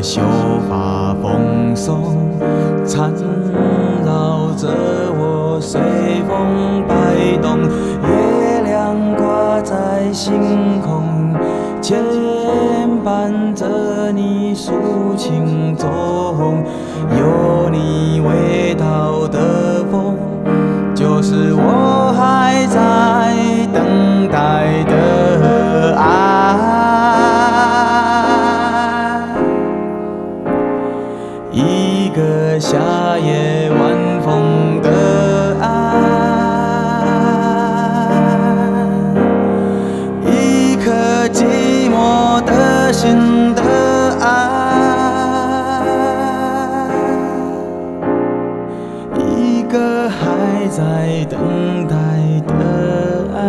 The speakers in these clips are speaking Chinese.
秀发风松，缠绕着我随风摆动。月亮挂在星空，牵绊着你抒情中。有你味道的风，就是我还在等待的爱。一个夏夜晚风的爱，一颗寂寞的心的爱，一个还在等待的爱。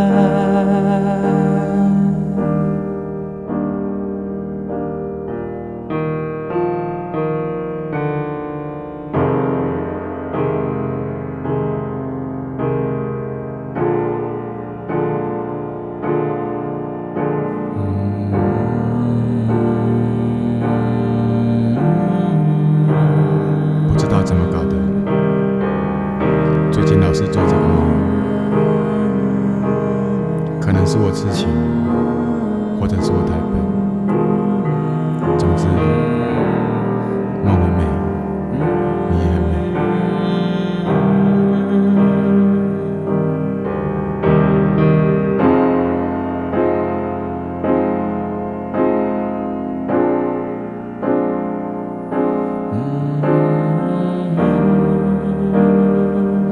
不知道怎么搞的，最近老是做这个梦，可能是我痴情，或者是我太笨。总之，梦很美，你也很美。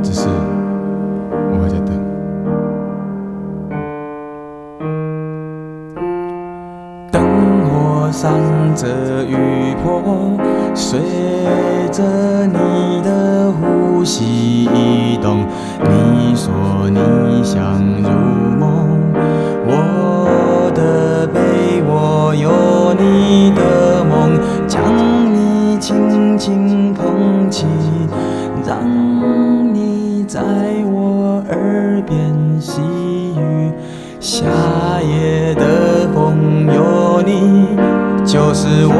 只是我还在等。灯火闪着雨波，随着你的呼吸移动。你说你想入梦，我的被窝有你的梦，将你轻轻捧起，让你在我耳边细语。夏夜的风有你，就是我